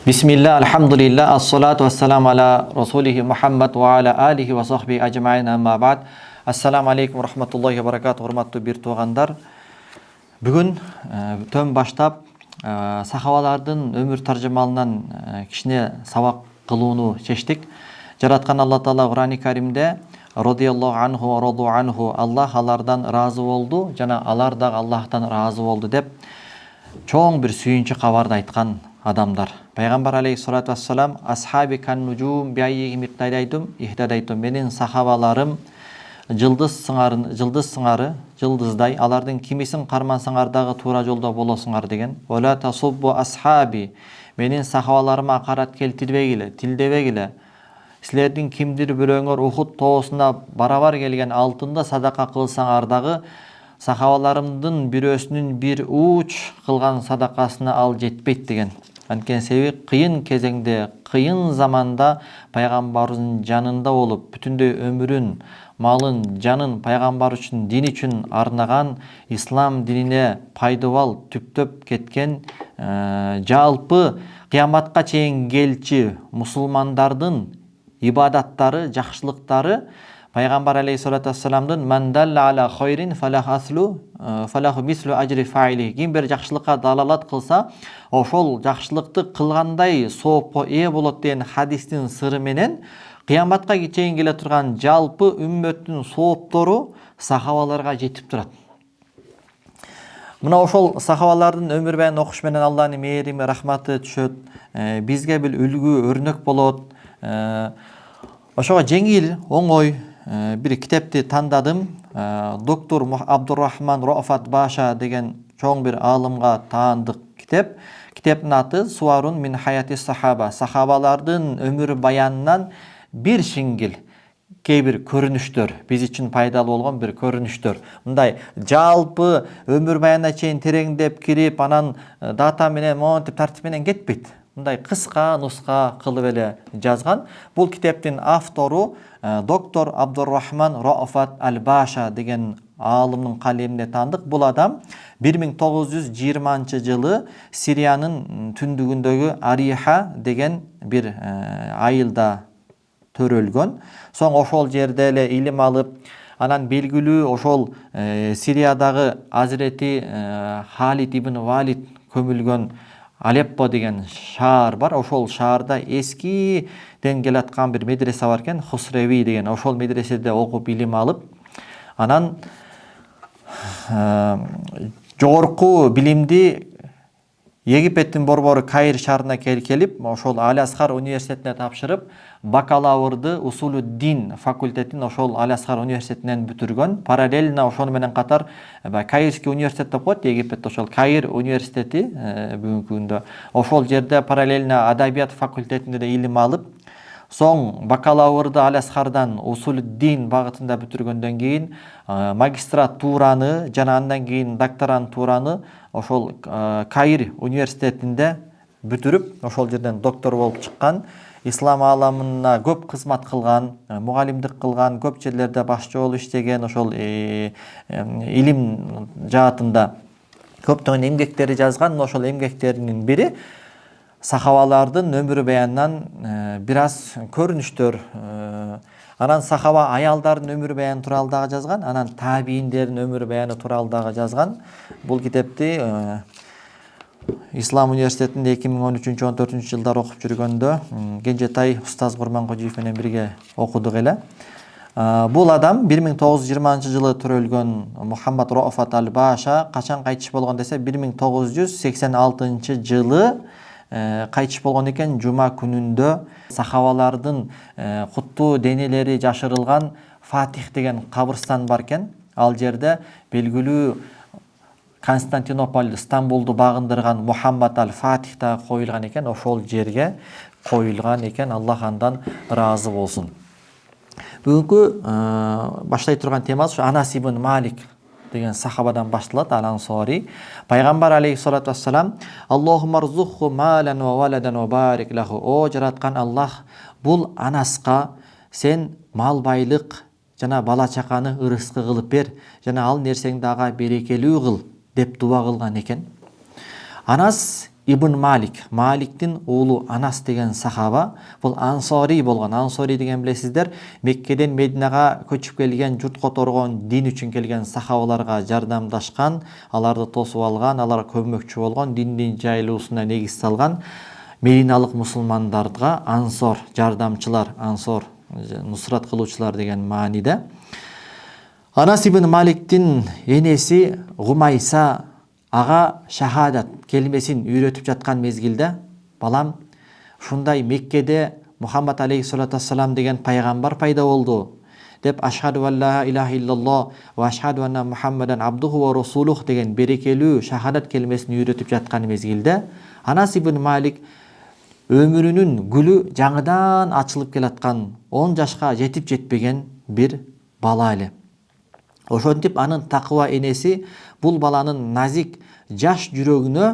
Бисмилля, алхамдулилля, ассалату вассаламу аля расулихи Мухаммад ва аля алихи ва сахби ажмаин амма бад. Ассаламу алейкум рахматуллахи ва баракату, урматтуу бир туугандар. Бүгүн төн баштап сахабалардын өмүр таржымалынан кичине сабак кылууну чечтик. Жараткан Алла Таала Кур'ани Каримде радияллаху анху ва раду анху, Аллах алардан разы болду жана алар дагы Аллахтан разы болду деп чоң бир сүйүнчү кабарды айткан адамдар. Пайгамбар алейхиссалату вассалам асхаби кан нужум биайихим иктадайтум ихтадайтум, менин сахабаларым жылдыз сыңары, жылдыздай, алардын кимисин кармансаңар дагы туура жолдо болосуңар деген. Вала тасуббу асхаби, менин сахабаларыма акарат келтирбегиле, тилдебегиле. Силердин кимдир бирөөңөр Ухуд тоосуна барабар келген алтынды садака кылсаңар дагы сахабаларымдын бирөөсүнүн бир уч кылган садакасына ал жетпейт деген. Анткени себеби кыйын кезеңде, кыйын заманда пайгамбарыбыздын жанында болуп, бүтүндөй өмүрүн, малын, жанын пайгамбар үчүн, дин үчүн арнаган, ислам динине пайдабал түптөп кеткен, жалпы кыяматка чейин келчү мусулмандардын ибадаттары, жакшылыктары Пайгамбар алейхиссалату вассаламдын мандалла аля хойрин фалаху мислу ажри фаили, ким бир жакшылыкка далалат кылса, ошол жакшылыкты кылгандай соопко ээ болот деген хадистин сыры менен кыяматка чейин келе турган жалпы үммөттүн сооптору сахабаларга жетип турат. Мына ошол сахабалардын өмүр баянын окуш менен Алланын мээрими, рахматы түшөт, бизге бир үлгү, өрнөк болот. Ошого жеңил, оңой бир китепти тандадым. Доктор Абдуррахман Рофат Баша деген чоң бир аалымга таандык китеп. Китептин аты Суарун мин хаяти сахаба, сахабалардын өмүр баянынан бир шиңгил кээ бир көрүнүштөр, биз үчүн пайдалуу болгон бир көрүнүштөр. Мындай жалпы өмүр баянына чейин тереңдеп кирип, анан дата менен, монтип, тартип менен кетпейт. Мындай кыска нуска кылып эле жазган. Бул китептин автору доктор Абдуррахман Рофат Аль-Баша деген аалымдын калемине таандык. Бул адам 1920 жылы Сириянын түндүгүндөгү Ариха деген бир айылда төрөлгөн. Соң ошол жерде эле илим алып, анан белгилүү ошол Сириядагы Азирети Халид ибн Валид көмүлгөн Алеппо деген шаар бар. Ошол шаарда эскиден келаткан бир медресе бар экен, Хусреви деген. Ошол медреседе окуп илим алып, анан жогорку билимди Египеттин борбору Каир шаарына келип, ошол Аль-Асхар университетине тапшырып, бакалаврды Усулуд-Дин факультетин ошол Аль-Асхар университетинен бүтүргөн. Параллельно ошону менен катар Каирский университет деп коет Египет, ошол Каир университети бүгүнкү күндө. Ошол жерде параллельно адабият факультетинде да илим алып, соң бакалаврды Аль-Асхардан Усулуд-Дин багытында бүтүргөндөн кийин магистратураны жана андан кийин докторантураны ошол Каир университетинде бүтүрүп, ошол жерден доктор болуп чыккан. Ислам ааламына көп кызмат кылган, мугалимдик кылган, көп жерлерде башчы болуп иштеген, ошол илим жаатында көптөгөн эмгектери жазган. Ошол эмгектеринин бири сахабалардын өмүр баянынан бир аз көрүнүштөр. Анан сахаба аялдардын өмүр баяны тууралуу дагы жазган, анан табийиндердин өмүр баяны тууралуу дагы жазган. Бул китепти Ислам университетинде 2013-14 жылдар окуп жүргөндө Кенжетай устаз Курманкожиев менен бирге окудук эле. Бул адам 1920 жылы төрөлгөн Мухаммад Рофат Аль-Баша качан кайтыш болгон десе 1986 жылы кайтыш болгон экен. Жума күнүндө сахабалардын куттуу денелери жашырылган Фатих деген кабырстан бар экен. Ал жерде белгилүү Константинополь, Стамбулду багындырган Мухаммад Аль-Фатих да коюлган экен. Ошол жерге коюлган экен. Аллах андан ыраазы болсун. Бүгүнкү баштай турган темабыз Анас ибн Малик деген сахабадан башталат, Ал-Ансори. Пайгамбар алейхиссалату вассалам Аллахумма рзуху малан ва валадан ва барик лаху. О жараткан Аллах, бул Анаска сен мал байлык жана бала чаканы ырыскы кылып бер, жана ал нерсеңди ага берекелүү кыл деп дуба кылган экен. Анас ибн Маликтин уулу Анас деген сахаба, бул ансори болгон. Ансори деген билесиздер, Меккеден Мединага көчүп келген, журт которгон, дин үчүн келген сахабаларга жардамдашкан, аларды тосуп алган, аларга көмөкчү болгон, диндин жайылуусуна негиз салган мединалык мусулмандарга ансор, жардамчылар, ансор, нусрат кылуучулар деген мааниде. Анас ибн Маликтин энеси Гумайса ага шахадат келмесин үйрөтүп жаткан мезгилде, балам, ушундай Меккеде Мухаммад алейхиссалату вассалам деген пайгамбар пайда болду деп, ашхаду ла илаха иллаллах ва ашхаду анна Мухаммадан абдуху ва расулух деген берекелүү шахадат келмесин үйрөтүп жаткан мезгилде, Анас ибн Малик өмүрүнүн гүлү жаңыдан ачылып келаткан, 10 жашка жетип жетпеген бир бала эле. Ошентип анын такыба энеси бул баланын назик жаш жүрөгүнө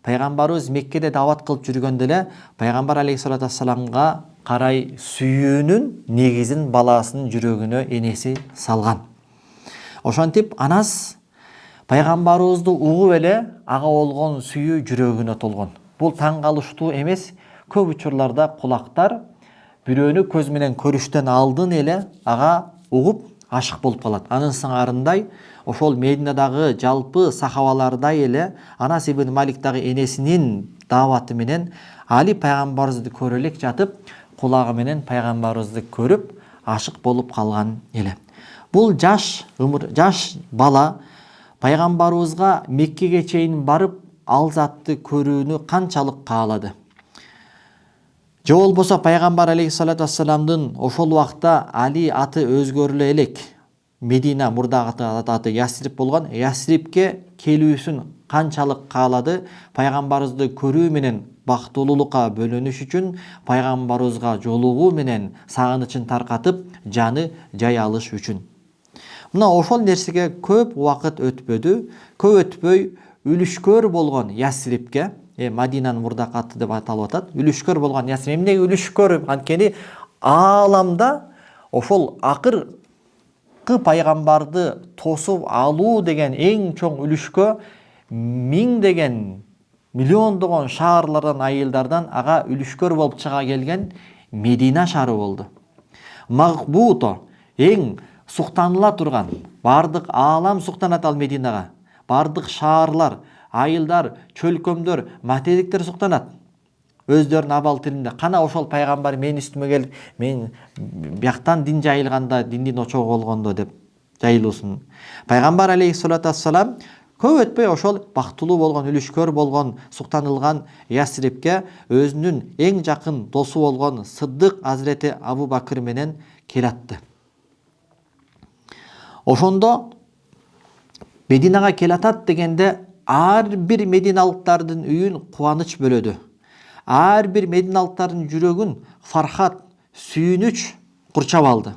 пайгамбарыбыз Меккеде дават кылып жүргөндө эле пайгамбар алейхиссалату вассаламга карай сүйүүнүн негизин баласынын жүрөгүнө энеси салган. Ошентип Анас пайгамбарыбызды угуп эле ага болгон сүйүү жүрөгүнө толгон. Бул таң калыштуу эмес. Көп учурларда кулактар бирөөнү көз менен көрүштөн алдын эле ага угуп ашык болуп калат. Анын сыңарындай ошол Мединадагы жалпы сахабалардай эле Анас ибн Малик дагы энесинин даваты менен Али пайгамбарыбызды көрө элек жатып, кулагы менен пайгамбарыбызды көрүп ашык болуп калган эле. Бул жаш бала пайгамбарыбызга Меккеге чейин барып ал затты көрүүнү канчалык каалады. Же болбосо пайгамбар алейхиссалату вассаламдын ошол убакта Али аты өзгөрүлө элек, Медина мурдагы аты Ясрип болгон, Ясрипке келүүсүн канчалык каалады, пайгамбарыбызды көрүү менен бактылуулукка бөлөнүш үчүн, пайгамбарыбызга жолугуу менен сагынычын таркатып, жаны жай алыш үчүн. Мына ошол нерсеге көп убакыт өтпөдү. Көп өтпөй үлүшкөр болгон Ясрипке, Мадинанын мурдакы аты деп аталып атат. Үлүшкөр болгон Ясрип. Эмнеге үлүшкөр? Анткени ааламда ошол акыркы пайгамбарды тосуп алуу деген эң чоң үлүшкө миңдеген, миллиондогон шаарлардан, айылдардан ага үлүшкөр болуп чыга келген Медина шаары болду. Магбуто, эң суктаныла турган, бардык аалам суктанат ал Мединага. Бардык шаарлар, айылдар, чөлкөмдөр, материктер суктанат. Өздөрүнүн абал тилинде. Кана ошол пайгамбар мен үстүмө келип, мен бияктан дин жайылганда, диндин очогу болгондо деп жайылуусун. Пайгамбар алейхиссалату вассалам көп өтпөй ошол бактылуу болгон, үлүшкөр болгон, суктанылган Ясрипке өзүнүн эң жакын досу болгон Сыддык Азирети Абу Бакыр менен келатты. Ошондо Мединага келатат дегенде ар бир мединалыктардын үйүн кубаныч бөлөдү. Ар бир мединалыктардын жүрөгүн фархат, сүйүнүч курчап алды.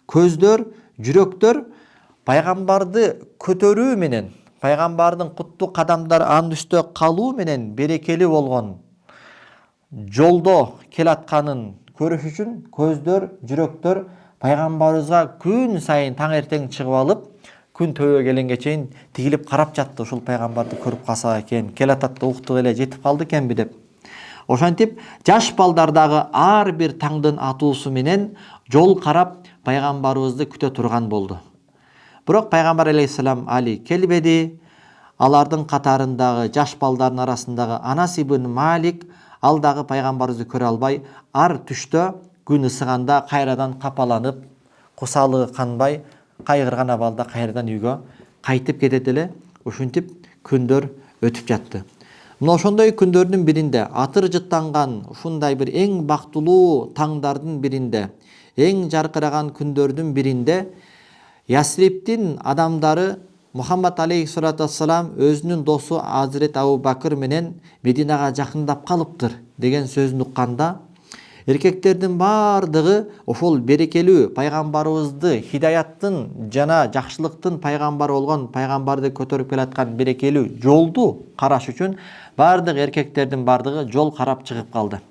Көздөр, жүрөктөр пайгамбарды көтөрүү менен, пайгамбардын куттуу кадамдары анын үстө калуу менен берекелүү болгон жолдо келатканын көрүш үчүн көздөр, жүрөктөр пайгамбарыбызга күн сайын таң эртең чыгып алып, күн төбөгө келгенге чейин тигилип карап жатты. Ушул пайгамбарды көрүп калса экен, келатат да уктук эле жетип калды экенби деп. Ошентип жаш балдар дагы ар бир таңдын атуусу менен жол карап пайгамбарыбызды күтө турган болду. Бирок пайгамбар алейхиссалам Али келбеди. Алардын катарындагы жаш балдардын арасындагы Анас ибн Малик ал дагы пайгамбарыбызды көрө албай, ар түштө күн ысыганда кайрадан капаланып, кусалыгы канбай, кайгырган абалда кайрадан үйгө кайтып кетет эле. Ушинтип күндөр өтүп жатты. Мына ошондой күндөрдүн биринде, атыр жыттанган ушундай бир эң бактылуу таңдардын биринде, эң жаркыраган күндөрдүн биринде Ясриптин адамдары Мухаммад алейхиссалату вассалам өзүнүн досу Азирет Абу Бакыр менен Мединага жакындап калыптыр деген сөзүн укканда, эркектердин бардыгы ошол берекелүү пайгамбарыбызды, хидаяттын жана жакшылыктын пайгамбары болгон пайгамбарды көтөрүп келаткан берекелүү жолду караш үчүн бардык эркектердин бардыгы жол карап чыгып калды.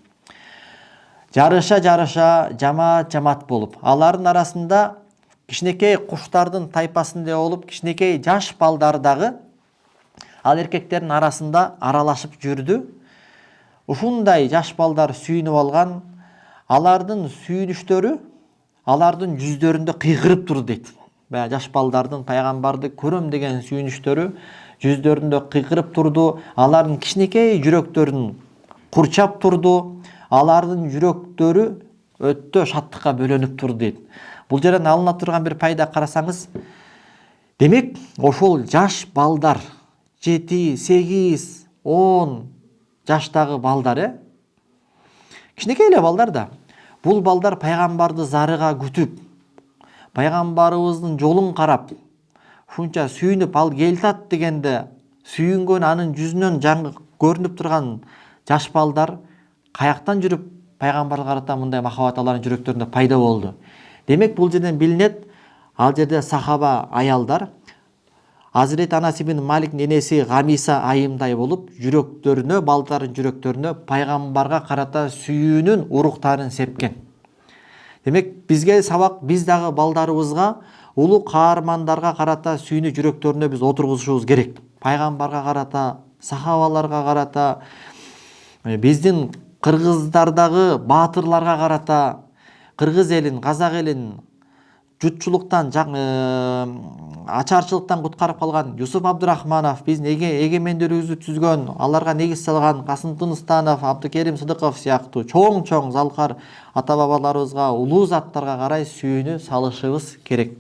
Жарыша, жамаат болуп, алардын арасында кичинекей куштардын тайпасындай болуп, кичинекей жаш балдар дагы ал эркектердин арасында аралашып жүрдү. Ушундай жаш балдар сүйүнүп алган, алардын сүйүнүштөрү алардын жүздөрүндө кыйкырып турду дейт. Баягы жаш балдардын пайгамбарды көрөм деген сүйүнүштөрү жүздөрүндө кыйкырып турду, алардын кичинекей жүрөктөрүн курчап турду, алардын жүрөктөрү өтө шаттыкка бөлөнүп турду дейт. Бул жерден алына турган бир пайда карасаңыз, демек ошол жаш балдар 7, 8, 10 жаштагы балдар, кичинекей эле балдар да. Бул балдар пайгамбарды зарыга күтүп, пайгамбарыбыздын жолун карап, ушунча сүйүнүп ал келтат дегенде сүйүнгөн анын жүзүнөн жаңы көрүнүп турган жаш балдар каяктан жүрүп пайгамбарга карата мындай махабат алардын жүрөктөрүндө пайда болду. Демек бул жерден билинет, ал жерде сахаба аялдар Азирет Анас ибн Маликтин энеси Гамиса айымдай болуп жүрөктөрүнө, балдардын жүрөктөрүнө пайгамбарга карата сүйүүнүн уруктарын сепкен. Демек бизге сабак, биз дагы балдарыбызга улуу каармандарга карата сүйүүнү жүрөктөрүнө биз отургузушубуз керек. Пайгамбарга карата, сахабаларга карата, биздин кыргыздардагы баатырларга карата, кыргыз элин, казак элин жутчулуктан, ачарчылыктан куткарып калган Юсуп Абдурахманов, биздин эгемендүүлүгүбүздү түзгөн, аларга негиз салган Касым Тыныстанов, Абдыкерим Сыдыков сыяктуу чоң залкар ата бабаларыбызга, улуу заттарга карай сүйүүнү салышыбыз керек.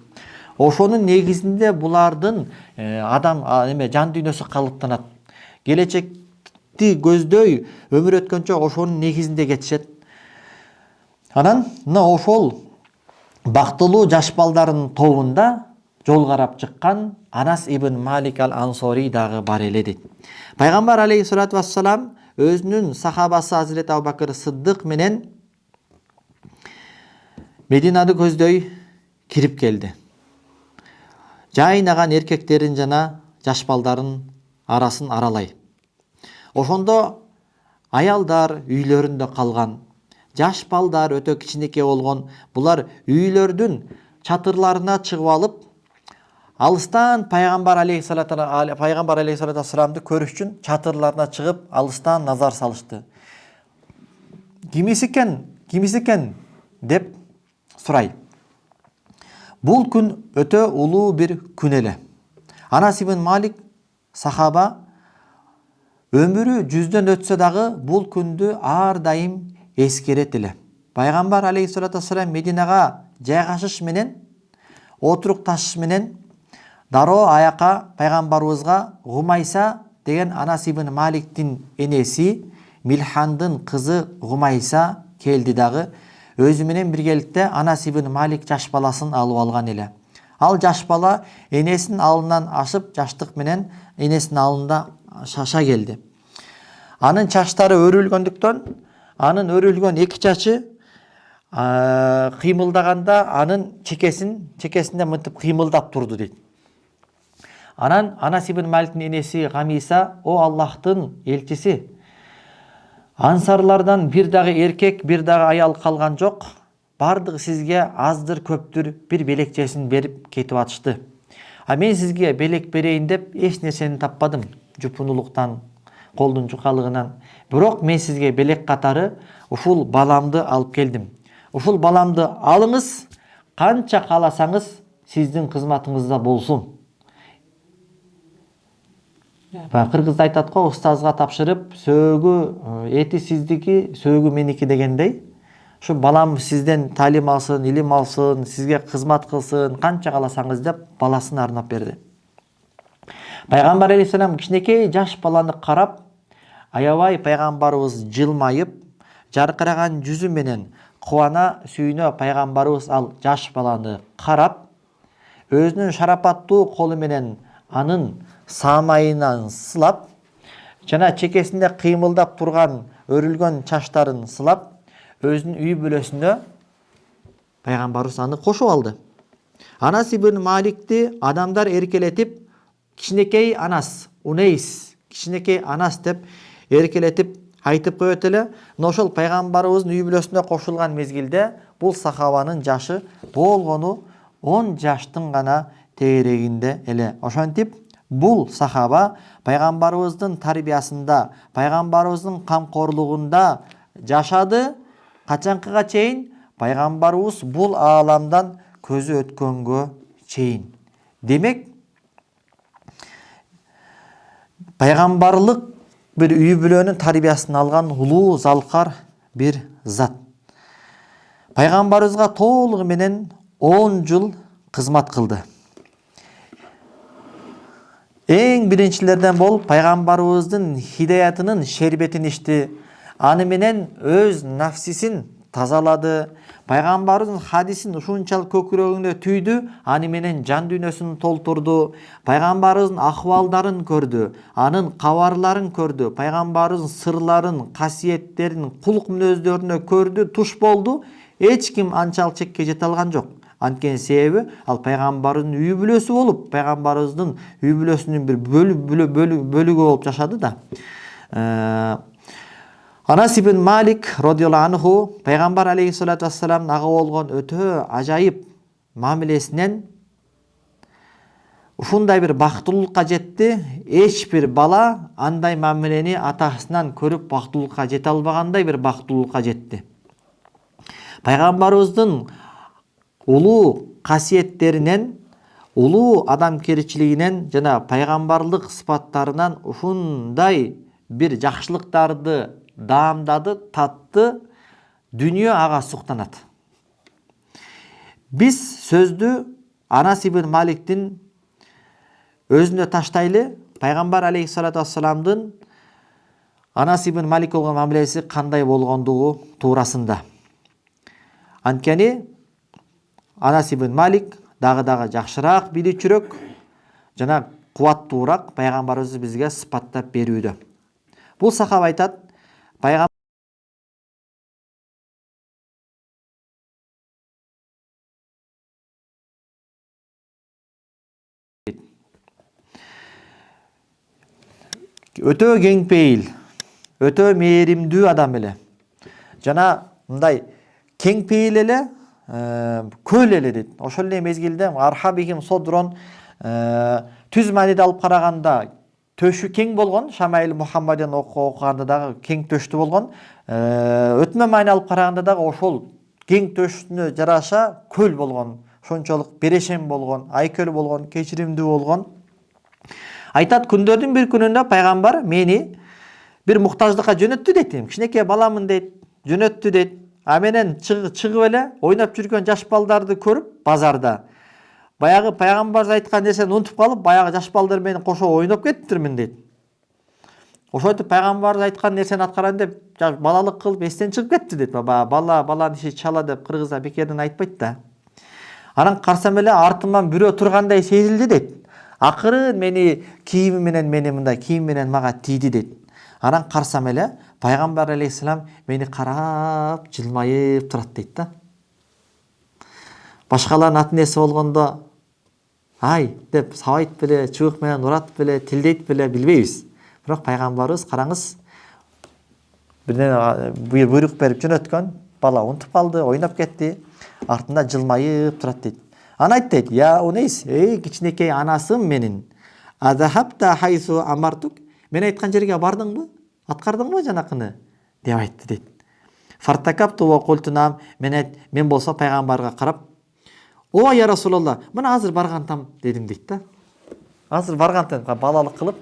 Ошонун негизинде булардын жан дүйнөсү калыптанат. Келечекти көздөй өмүр өткөнчө ошонун негизинде кетишет. Анан ошол бактылуу жаш балдардын тобунда жол карап чыккан Анас ибн Малик ал-Ансори дагы бар эле дейт. Пайгамбар алейхиссалату вассалам өзүнүн сахабасы Азирет Абубакыр Сыддык менен Мединаны көздөй кирип келди. Жайнаган эркектерин жана жаш балдардын арасын аралай. Ошондо аялдар үйлөрүндө калган, жаш балдар өтө кичинекей болгон, булар үйлөрдүн чатырларына чыгып алып, алыстан пайгамбар алейхиссалату вассаламды көрүш үчүн чатырларына чыгып, алыстан назар салышты. Кимиси экен деп сурай. Бул күн өтө улуу бир күн эле. Анас ибн Малик сахаба өмүрү 100дөн өтсө дагы бул күндү ар дайым эскерет эле. Пайгамбар алейхиссалату вассалам Мединага жайгашыш менен, отурукташыш менен дароо аяка пайгамбарыбызга Гумайса деген Анас ибн Маликтин энеси Милхандын кызы Гумайса келди дагы. Өзү менен биргеликте Анас ибн Малик жаш баласын алып алган эле. Ал жаш бала энесинин алдынан ашып, жаштык менен энесинин алдында шаша келди. Анын чачтары өрүлгөндүктөн, анын өрүлгөн эки чачы кыймылдаганда анын чекесинде мынтип кыймылдап турду дейт. Анан Анас ибн Маликтин энеси Гамиса: "О Аллахтын элчиси, ансарлардан бир дагы эркек, бир дагы аял калган жок. Бардыгы сизге аздыр көптүр бир белекчесин берип кетип атышты. А мен сизге белек берейин деп эч нерсени таппадым, жупунулуктан, колдун жукалыгынан. Бирок мен сизге белек катары ушул баламды алып келдим. Ушул баламды алыңыз, канча кааласаңыз сиздин кызматыңызда болсун." Кыргызда айтат го, устазга тапшырып, сөөгү эти сиздики, сөөгү меники дегендей. Ушу балам сизден талим алсын, илим алсын, сизге кызмат кылсын, канча кааласаңыз деп баласын арнап берди. Пайгамбар алейхиссалам кичинекей жаш баланы карап, аябай пайгамбарыбыз жылмайып, жаркыраган жүзү менен кубана сүйүнө пайгамбарыбыз ал жаш баланы карап, өзүнүн шарапаттуу колу менен анын самайынан сылап, жана чекесинде кыймылдап турган өрүлгөн чачтарын сылап, өзүнүн үй бүлөсүнө пайгамбарыбыз аны кошуп алды. Анас ибн Маликти адамдар эркелетип, кичинекей Анас, Унейс, кичинекей Анас деп эркелетип айтып коет эле. Ошол пайгамбарыбыздын үй бүлөсүнө кошулган мезгилде бул сахабанын жашы болгону 10 жаштын гана тегерегинде эле. Ошентип Бул сахаба пайгамбарыбыздын тарбиясында, пайгамбарыбыздын камкорлугунда жашады. Качанкыга чейин? Пайгамбарыбыз бул ааламдан көзү өткөнгө чейин. Демек, пайгамбарлык bir үй бүлөнүн тарбиясын алган улуу залкар bir зат. Пайгамбарыбызга толугу менен 10 жыл кызмат кылды. Эң биринчилерден болуп пайгамбарыбыздын хидаятынын шербетин ичти. Аны менен өз нафсисин тазалады. Пайгамбарыбыздын хадисин ушунчалык көкүрөгүнө түйдү, аны менен жан дүйнөсүн толтурду. Пайгамбарыбыздын акыбалдарын көрдү, анын кабарларын көрдү, пайгамбарыбыздын сырларын, касиеттерин, кулк мүнөздөрүнө көрдү, туш болду. Эч ким анчалык чекке жете алган жок. Анткени себеби ал пайгамбарыбыздын үй бүлөсү болуп, пайгамбарыбыздын үй бүлөсүнүн bir бөлүгү болуп жашады да. Анас ибн Малик радиаллаху анху пайгамбар алейхиссалату вассаламдын ага болгон өтө ажайып мамилесинен ушундай bir бактылуулукка жетти. Эч бир бала андай мамилени атасынан көрүп бактылуулукка жете албагандай bir бактылуулукка жетти. Пайгамбарыбыздын улуу касиеттеринен, улуу адамкерчилигинен жана пайгамбарлык сыпаттарынан ушундай bir жакшылыктарды даамдады, татты, дүнүйө ага суктанат. Биз сөздү Анас ибн Маликтин өзүнө таштайлы. Пайгамбар алейхиссалату вассаламдын Анас ибн Малик болгон мамилеси кандай болгондугу туурасында. Анткени Анас ибн Малик дагы жакшыраак билүүчүрөөк жана кубаттуураак пайгамбарыбыз бизге сыпаттап берүүдө. Бул сахаба айтат, пайгамбар өтө кеңпейил, өтө мээримдүү адам эле. Жана мындай кеңпейил эле, көл эле дейт. Ошол эле мезгилде Архабихим Содрон түз мааниде алып караганда төшү кең болгон, Шамаил Мухаммаден окуганда дагы кең төштү болгон. Өтмө маани алып караганда дагы ошол кең төшүнө жараша көл болгон, ошончолук берешем болгон, айкөл болгон, кечиримдүү болгон. Айтат, күндөрдүн бир күнүндө пайгамбар мени бир муктаждыкка жөнөттү дейт. Кичинекей баламын дейт, жөнөттү дейт. А менен чыгып эле ойноп жүргөн жаш балдарды көрүп базарда. Баягы пайгамбар айткан нерсени унутуп калып, баягы жаш балдар менен кошо ойноп кеттирмин дейт. Ошентип пайгамбар айткан нерсени аткарам деп, балалык кылып эстен чыгып кетти дейт. Баланын иши чала деп кыргызда бекерден айтпайт да. Анан карасам эле артыман бирөө тургандай сезилди дейт. Акырын мени кийими менен мындай кийим менен мага тийди дейт. Анан карасам эле пайгамбар алейхиссалам мени карап жылмайып турат дейт да. Башкалардын ата энеси болгондо ай деп сабайт беле, чыбык менен урат беле, тилдейт беле билбейбиз. Бирок пайгамбарыбыз караңыз, бир буйрук берип жөнөткөн, бала унутуп калды, ойноп кетти, артында жылмайып турат дейт. Ана айтты дейт, я Унейс, кичинекей анасым менин. Азахабта хайсу амартук. Мен айткан жерге бардыңбы? Аткардыңбы жанакыны? Деп айтты дейт. Фартакапту ва култунам, мен болсо пайгамбарга карап, о я Расулалла, мына азыр баргантам дедим дейт да. Азыр баргантам, балалык кылып.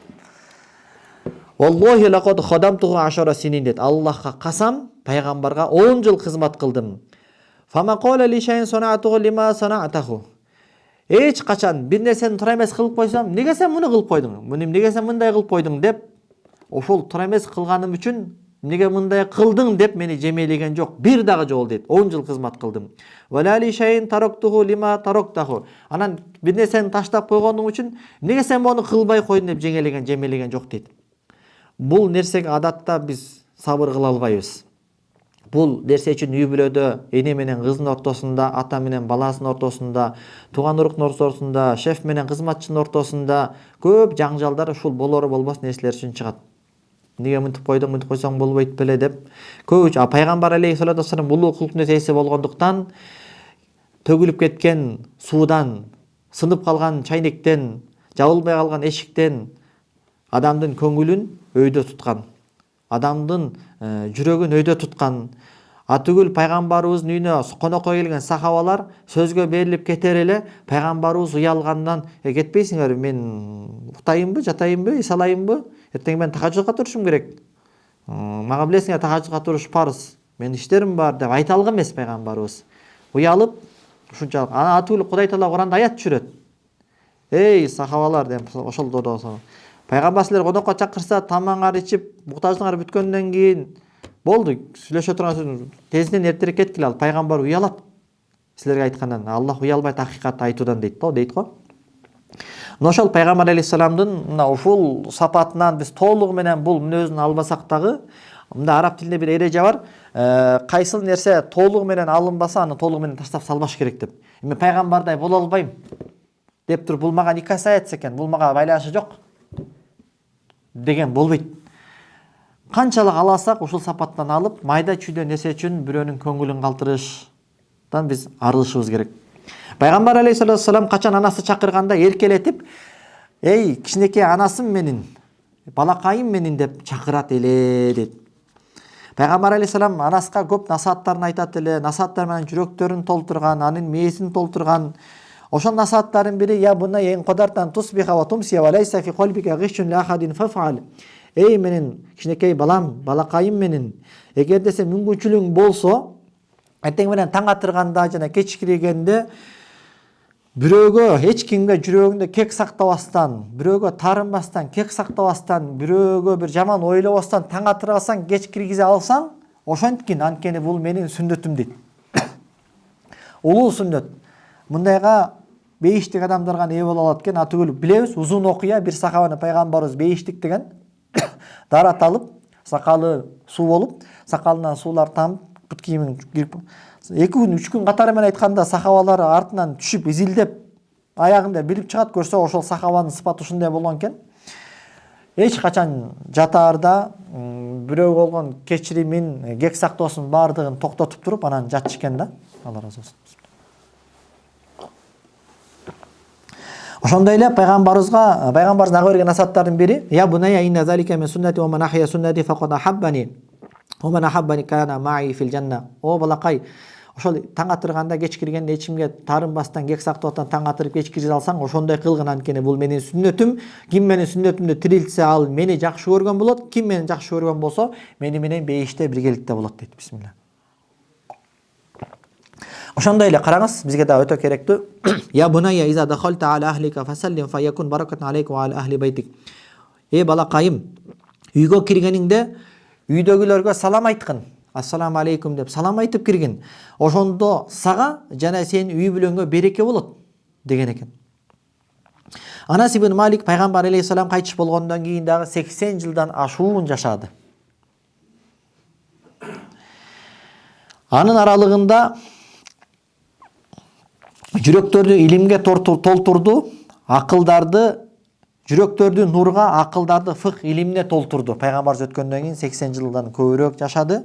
Валлахи лакад хадамтуху ашара синин дейт. Аллахка касам, пайгамбарга 10 жыл кызмат кылдым. Фама кала ли шайин санаатуху лима санаатаху. Эч качан бир нерсени туура эмес кылып койсом, неге сен муну кылып койдуң? Неге сен мындай кылып койдуң деп, ошол туура эмес кылганым үчүн неге мындай кылдың деп мени жемелеген жок. Бир дагы жол дейт. 10 жыл кызмат кылдым. Валали шайин тароктуху лима тароктаху. Анан бир нерсени таштап койгондуң үчүн неге сен буну кылбай койдуң деп жемелеген жок дейт. Бул нерсеге адатта биз сабыр кыла албайбыз. Бул нерсе үчүн үй бүлөдө эне менен кыздын ортосунда, ата менен баласынын ортосунда, тууган уруктун ортосунда, шеф менен кызматчынын ортосунда көп жаңжалдар ушул болору болбос нерселер үчүн чыгат. Неге мынтип койдуң, мынтип койсоң болбойт беле деп. Көп пайгамбар алейхиссалату вассалам улуу кулктун ээси болгондуктан төгүлүп кеткен суудан, сынып калган чайнектен, жабылбай калган эшиктен адамдын көңүлүн өйдө туткан, адамдын жүрөгүн өйдө туткан, атүгүл пайгамбарыбыздын үйүнө конокко келген сахабалар сөзгө берилип кетер эле пайгамбарыбыз уялгандан кетпейсиңерби, мен утайынбы, жатайынбы, эс алайынбы, эртең мен тахажжудка турушум керек, мага билесиңер тахажжудка туруш парыз, менин иштерим бар деп айта алган эмес пайгамбарыбыз. Уялып ушунчалык анан атүгүл Кудай Таала Куранда аят түшүрөт. Эй сахабалар деп ошол додосо. Пайгамбар силер конокко чакырса тамагыңарды ичип, муктаждыгыңар бүткөндөн кийин болду, сүйлөшө турган тезинен эртерээк кеткиле, ал пайгамбар уялат. Силерге айткандан Аллах уялбайт акыйкатты айтуудан дейт го. Мына ошол пайгамбар алейхиссаламдын мына ушул сапатынан биз толугу менен бул мүнөзүн албасак дагы, мында араб тилинде бир эреже бар. Кайсыл нерсе толугу менен алынбаса, аны толугу менен таштап салбаш керек деп. Мен пайгамбардай боло албайм деп туруп, бул мага не касается экен, бул мага байланышы жок деген болбойт. Канчалык аласак ушул сапаттан алып, майда чүйдө нерсе үчүн бирөөнүн көңүлүн калтырыштан биз арылышыбыз керек. Пайгамбар алейхиссалам качан анасы чакырганда эркелетип, эй кичинекей анасым менин, балакайым менин деп чакырат эле дейт. Пайгамбар алейхиссалам анаска көп насааттарын айтат эле, насааттар менен жүрөктөрүн толтурган, анын мээсин толтурган. Ошол насааттардын бири я буна ен кодартан тусбиха ва тумсия ва лайса фи qalbika ghishun li ahadin faf'al. Эй менин кичинекей балам, балакайым менин, эгерде сен мүмкүнчүлүгүң болсо, эртең менен таң атырганда жана кечкиргенде бирөөгө, эч кимге жүрөгүңдө кек сактабастан, бирөөгө тарынбастан, кек сактабастан, бирөөгө бир жаман ойлобостан таң атыра алсаң, кеч киргизе алсаң, ошонткин, анткени бул менин сүннөтүм дейт. Улуу сүннөт. Мындайга бейиштик адамдар гана ээ боло алат экен. Атүгүл билебиз, узун окуя, бир сахабаны пайгамбарыбыз бейиштик деген дарат алып, сакалы суу болуп, сакалынан суулар тамып, бут кийимин кирип, 2 күн 3 күн катары менен айтканда сахабалар артынан түшүп, изилдеп, аягында билип чыгат, көрсө ошол сахабанын сыпаты ушундай болгон экен. Эч качан жатаарда бирөө болгон кечиримин, кек сактоосун бардыгын токтотуп туруп, анан жатчы экен да. Алла разы болсун. Ошондой эле пайгамбарыбыздын ага берген насааттардын бири, я буная инна залика мин суннати ва ман ахия суннати факад ахаббани ва ман ахаббани кана маи фил жанна. О балакай, ошол таң атырганда кеч киргенде эчимге тарынбастан, кек сактоотан таң атырып кеч кирип алсаң, ошондой кылгын, анткени бул менин сүннөтүм. Ким менин сүннөтүмдү тирилтсе, ал мени жакшы көргөн болот. Ким мени жакшы көргөн болсо, мени менен бейиште биргеликте болот дейт. Бисмилла. Ошондой эле караңыз, бизге да өтө керектүү. Я буная иза дахалта аля ахлика фасаллим фаякун баракатун алейка ва аля ахли байтик. Эй балакайым, үйгө киргениңде үйдөгүлөргө салам айткын. Ассаламу алейкум деп салам айтып киргин. Ошондо сага жана сенин үй бүлөңгө береке болот деген экен. Анас ибн Малик пайгамбар алейхиссалам кайтыш болгондон кийин дагы 80 жылдан ашуун жашады. Анын аралыгында жүрөктөрдү илимге толтурду, акылдарды, жүрөктөрдү нурга, акылдарды фых илимине толтурду. Пайгамбарыбыз өткөндөн кийин 80 жылдан көбүрөөк жашады.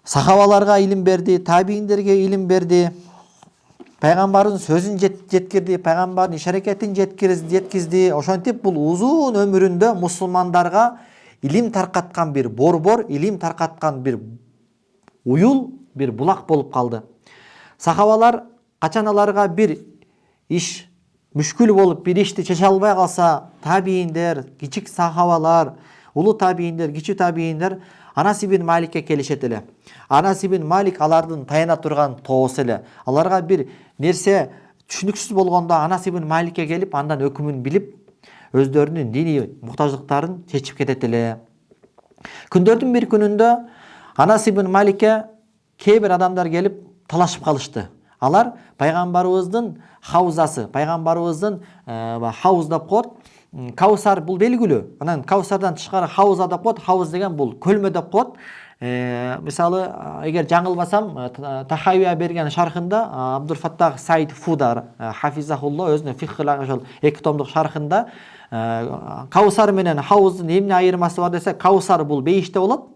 Сахабаларга илим берди, табииндерге илим берди. Пайгамбардын сөзүн жеткирди, пайгамбардын иш-аракетин жеткизди. Ошентип бул узун өмүрүндө мусулмандарга илим таркаткан бир борбор, илим таркаткан бир уюл, бир булак болуп калды. Сахабалар качан аларга бир иш мүшкүл болуп, бир ишти чече албай калса, табииндер, кичик сахабалар, улуу табииндер, кичи табииндер Анас ибн Маликке келишет эле. Анас ибн Малик алардын таяна турган тоосу эле. Аларга бир нерсе түшүнүксүз болгондо Анас ибн Маликке келип, андан өкүмүн билип, өздөрүнүн диний муктаждыктарын чечип кетет эле. Күндөрдүн бир күнүндө Анас ибн Маликке кээ бир адамдар келип талашып калышты. Алар пайгамбарыбыздын хаузасы, пайгамбарыбыздын хауз деп коет. Каусар бул белгилүү. Анан Каусардан тышкары хауза деп коет. Хауз деген бул көлмө деп коет. Мисалы, эгер жаңылбасам, Тахавия берген шархында Абдулфаттах Саид Фуда хафизахулла өзүнүн фикхлаг ошол 2 томдук шархында Каусар менен хауздун эмне айырмасы бар десе, Каусар бул бейиште болот.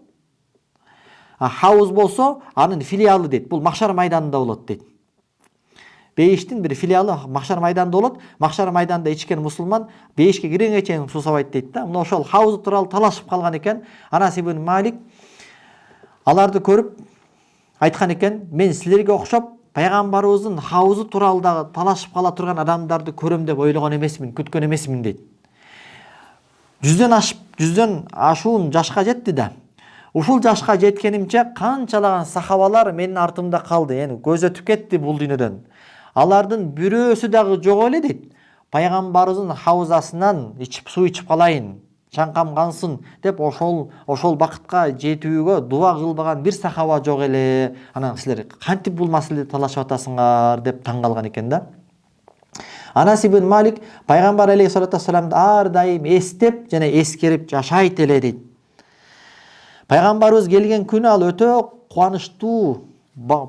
Хауз болсо анын филиалы дейт. Бул махшар майданында болот дейт. бейиштин бир филиалы Махшар майданда болот. Махшар майданда ичкен мусулман бейишке киргенге чейин суу сабайт дейт да. Мына ошол хауз тууралуу талашып калган экен. Анас ибн Малик аларды көрүп айткан экен: мен силерге окшоп пайгамбарыбыздын хаузу тууралуу дагы талашып кала турган адамдарды көрөм деп ойлогон эмесмин, күткөн эмесмин дейт. Жүздөн ашуун жашка жетти да. Ушул жашка жеткенимче канчалаган сахабалар менин артымда калды, эми көз өтүп кетти бул дүйнөдөн. Алардын бирөөсү дагы жок эле дейт. Пайгамбарыбыздын хаузасынан суу ичип калайын, чаңкам кансын деп ошол бакытка жетүүгө дуа кылбаган бир сахаба жок эле. Анан силер кантип бул маселеде талашып атасыңар деп таң калган экен да. Анас ибн Малик пайгамбар алейхиссалату вассаламды ар дайым эстеп жана эскерип жашайт эле дейт. Пайгамбарыбыз келген күнү ал өтө кубанычтуу.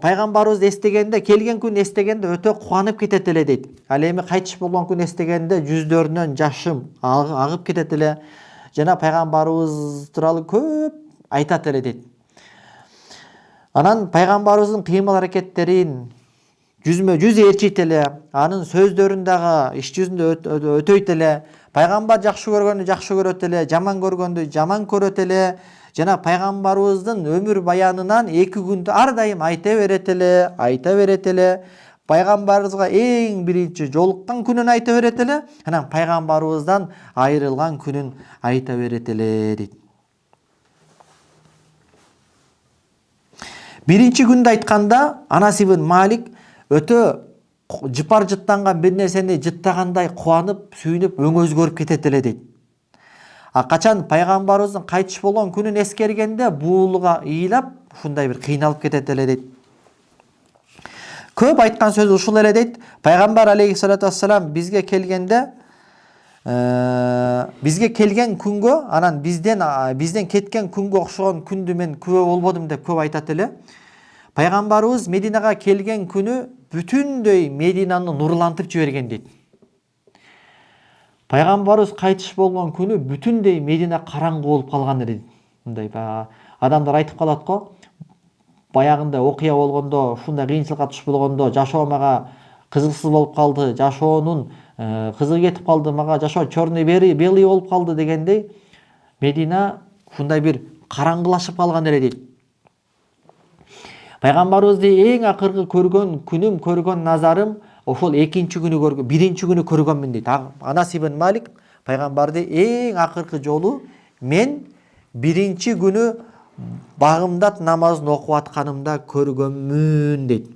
Пайгамбарыбызды эстегенде, келген күн эстегенде өтө кубанып кетет эле дейт. Ал эми кайтыш болгон күн эстегенде жүздөрүнөн жашым агып кетет эле. Жана пайгамбарыбыз тууралуу көп айтат эле дейт. Анан пайгамбарыбыздын кыймыл аракеттерин жүзмө жүз ээрчийт эле, анын сөздөрүн дагы иш жүзүндө өтөйт эле. Пайгамбар жакшы көргөндү жакшы көрөт эле, жаман көргөндү жаман көрөт эле. Жана пайгамбарыбыздын өмүр баянынан 2 күндө ар дайым айта берет эле. Пайгамбарыбызга эң биринчи жолуккан күнүн айта берет эле, анан пайгамбарыбыздан айрылган күнүн айта берет эле дейт. Биринчи күндө айтканда Анас ибн Малик өтө жыпар жыттанган бир нерсени жыттагандай кубанып, сүйүнүп, өңү өзгөрүп кетет эле дейт. Качан пайгамбарыбыздын кайтыш болгон күнүн эскергенде буулуга ыйлап, ушундай бир кыйналып кетет эле дейт. Көп айткан сөзү ушул эле дейт. Пайгамбар алейхиссалату вассалам бизге келген күнгө, анан бизден кеткен күнгө окшогон күндү мен күбө болбодум деп көп айтат эле. Пайгамбарыбыз Мединага келген күнү бүтүндөй Мединаны нурлантып жиберген дейт. Пайгамбарыбыз кайтыш болгон күнү бүтүндөй Медина караңгы болуп калган эле. Мындай адамдар айтып калат го. Баягында окуя болгондо, ушундай кыйынчылыкка туш болгондо жашоо мага кызыксыз болуп калды, жашоонун кызыгы кетип калды, мага жашоо черный белый болуп калды дегендей, Медина ушундай бир караңгылашып калган эле дейт. Пайгамбарыбызды эң акыркы көргөн назарым ошол экинчи күнү көргөн, биринчи күнү көргөнмүн дейт. Анас ибн Малик пайгамбарды эң акыркы жолу мен биринчи күнү багымдат намазын окуп атканымда көргөнмүн дейт.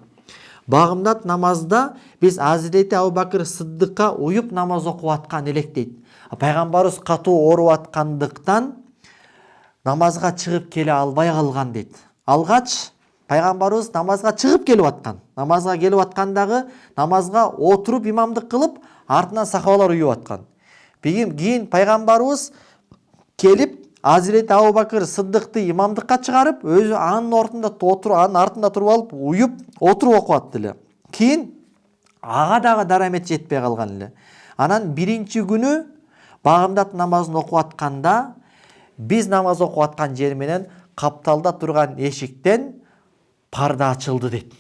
Багымдат намазда биз Азирети Абу Бакыр Сыддыкка уюп намаз окуп аткан элек дейт. Пайгамбарыбыз катуу ооруп аткандыктан намазга чыгып келе албай калган дейт. Алгач пайгамбарыбыз намазга чыгып келип аткан. Намазга келип аткандагы намазга отуруп имамдык кылып, артынан сахабалар уюп аткан. Кийин пайгамбарыбыз келип Азирети Абу Бакыр Сыддыкты имамдыкка чыгарып, өзү анын артында туруп алып, уюп, отуруп окуп эле. Кийин ага дагы дарамет жетпей калган эле. Анан биринчи күнү багымдат намазын окуп атканда, биз намаз окуп аткан жер менен капталда турган эшиктен парда ачылды дейт.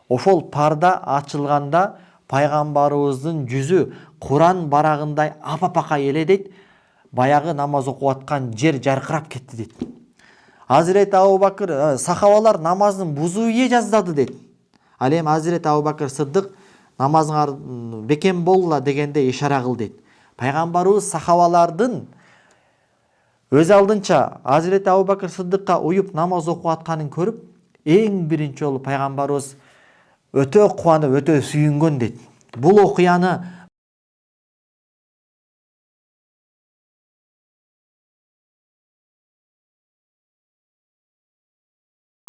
Ошол парда ачылганда пайгамбарыбыздын жүзү Куран барагындай апапака эле дейт. Баягы намаз окуп аткан жер жаркырап кетти дейт. Азирети Абу Бакыр сахабалар намазын бузууе жаздады дейт. Ал эми Азирети Абу Бакыр Сыддык намазыңар бекем болла дегенде ишара кыл дейт. Пайгамбарыбыз сахабалардын өз алдынча Азирети Абу Бакыр Сыддыкка уюп намаз окуп атканын көрүп, эң биринчи жолу пайгамбарыбыз өтө кубанып, өтө сүйүнгөн дейт. Бул окуяны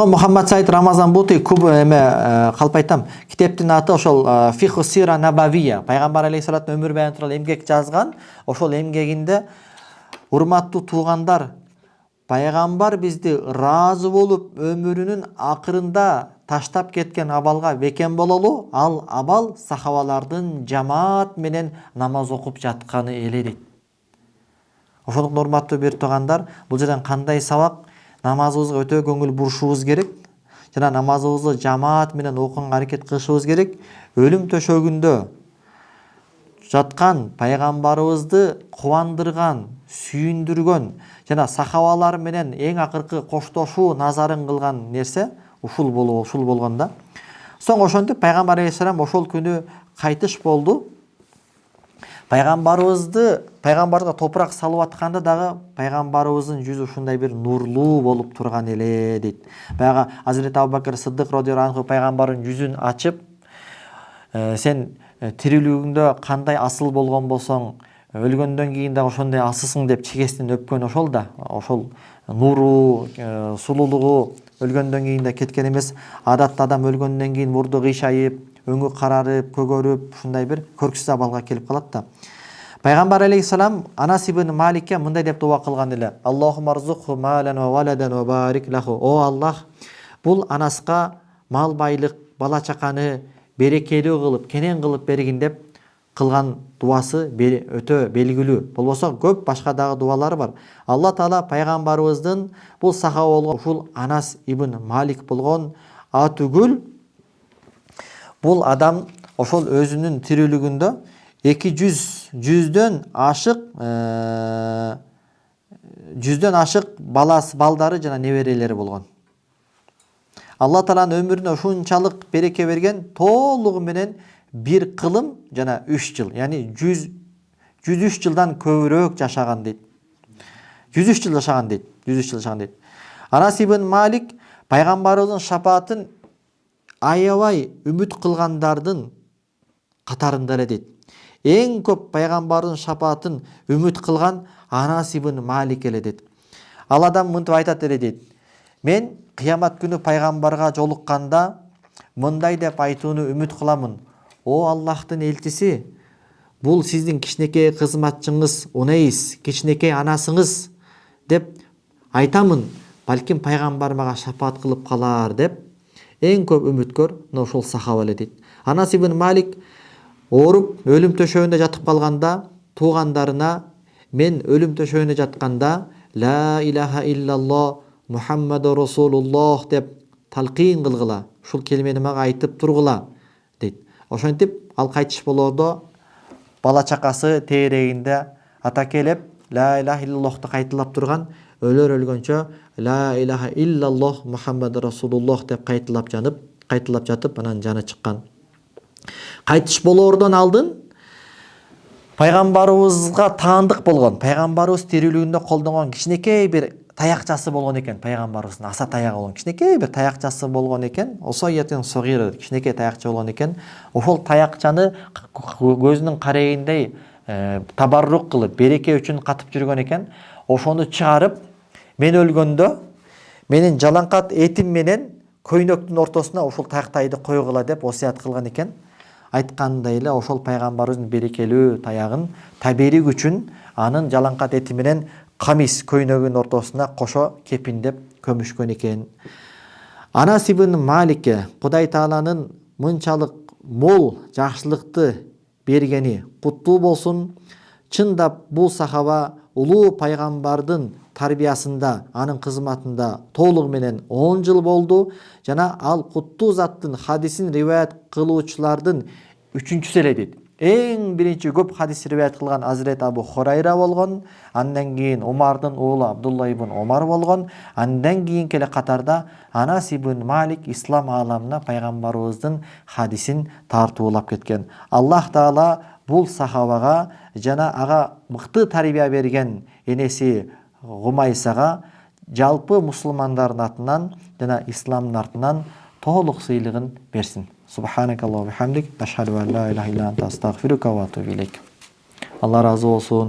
Мухаммад Саид Рамазан Бути калп айтам. Китептин аты ошол Фиху Сира Набавия. Пайгамбар алейхиссалаттын өмүр баяны тууралуу эмгек жазган. Ошол эмгегинде урматтуу туугандар, пайгамбар бизди ыраазы болуп өмүрүнүн акырында таштап кеткен абалга бекем бололу. Ал абал сахабалардын жамаат менен намаз окуп жатканы эле дейт. Ошондуктан урматтуу бир туугандар, бул жерден кандай сабак? Намазыбызга өтө көңүл бурушубуз керек. жана намазыбызды жамаат менен окуганга аракет кылышыбыз керек. Өлүм төшөгүндө жаткан пайгамбарыбызды кубандырган, сүйүндүргөн жана сахабалар менен эң акыркы коштошуу назарын кылган нерсе ушул болгон. Соң ошентип пайгамбар алейхисалам ошол күнү кайтыш болду. Пайгамбарга топурак салып атканда дагы пайгамбарыбыздын жүзү ушундай бир нурлуу болуп турган эле дейт. Баягы Азирет Абу Бакыр Сыддык радиаллаху анху пайгамбардын жүзүн ачып, сен тирүүлүгүңдө кандай асыл болгон болсоң, өлгөндөн кийин дагы ошондой асылсың деп чегестен өпкөн ошол да. Ошол нуру, сулуулугу өлгөндөн кийин да кеткен эмес. Адатта адам өлгөндөн кийин мурду кыйшайып, өңү карарып, көгөрүп, ушундай бир көрксүз абалга келип калат да. Пайгамбар алейхисалам Анас ибн Маликке мындай деп дуа кылган эле: Аллахумма рзукху малан ва валадан ва барик лаху. О Аллах, бул Анаска мал байлык, бала чаканы берекелүү кылып, кенен кылып бергин деп кылган дуасы өтө белгилүү. Болбосо көп башка дагы дуалары бар. Алла Таала пайгамбарыбыздын бул сахаба болгон ушул Анас ибн Малик болгон атүгүл бул адам ошол өзүнүн тирүүлүгүндө 200 жүздөн ашык балдары жана неберелери болгон. Алла Тааланын өмүрүнө ушунчалык береке берген, толугу менен 1 кылым жана 3 жыл, яни 103 жылдан көбүрөөк жашаган дейт. 103 жыл жашаган дейт. Анас ибн Малик пайгамбарыбыздын шапаатын аябай үмүт кылгандардын катарында эле дейт. Эң көп пайгамбардын шапаатын үмүт кылган Анас ибн Малик эле дейт. Ал адам мынтип айтат эле дейт: мен кыямат күнү пайгамбарга жолукканда мындай деп айтууну үмүт кыламын: о Аллахтын элчиси, бул сиздин кичинекей кызматчыңыз Унейс, кичинекей анасыңыз деп айтамын. Балким пайгамбар мага шапаат кылып калар деп эң көп үмүткөр ошол сахаба эле дейт. Анас ибн Малик ооруп өлүм төшөгүндө жатып калганда туугандарына: мен өлүм төшөгүндө жатканда ла илаха иллаллах Мухаммаду Расулуллах деп талкин кылгыла, ушул келмени мага айтып тургула дейт. Ошентип ал кайтыш болоодо бала чакасы тээрегинде ата келип ла илаха иллаллахты кайталап турган, өлгөнчө ла илаха иллаллах Мухаммаду Расулуллах деп кайталап жатып анан жаны чыккан. Кайтыш болоордон алдын пайгамбарыбызга таандык болгон, пайгамбарыбыз тирүүлүгүндө колдонгон кичинекей бир таякчасы болгон экен. Пайгамбарыбыздын аса таягы болгон, кичинекей бир таякчасы болгон экен. Осоятын согир, кичинекей таякча болгон экен. Ошол таякчаны көзүнүн карегиндей табаррук кылып, береке үчүн катып жүргөн экен. Ошону чыгарып, мен өлгөндө менин жалаңкат этим менен көйнөктүн ортосуна ушул таяктайды койгула деп осуят кылган экен. Айткандай эле ошол пайгамбарыбыздын берекелүү таягын таберик үчүн анын жалаңкат эти менен камис көйнөгүнүн ортосуна кошо кепиндеп көмүшкөн экен. Анас ибн Маликке Кудай Тааланын мынчалык мол жакшылыкты бергени куттуу болсун. Чындап бул сахаба улуу пайгамбардын тарбиясында, анын кызматында толугу менен 10 жыл болду жана ал куттуу заттын хадисин риваят кылуучулардын 3-чүсү эле дейт. Эң биринчи көп хадис риваят кылган Азирет Абу Хурайра болгон, андан кийин Умардын уулу Абдулла ибн Умар болгон, андан кийинки эле катарда Анас ибн Малик ислам ааламына пайгамбарыбыздын хадисин тартуулап кеткен. Аллах Таала бул сахабага жана ага мыкты тарбия берген энеси Гумайсага жалпы мусулмандардын атынан жана исламдын атынан толук сыйлыгын берсин. Субханакаллаху ва бихамдик, ашхаду ан ла илаха илля анта астагфирука ва атубу илейк. Алла разы болсун.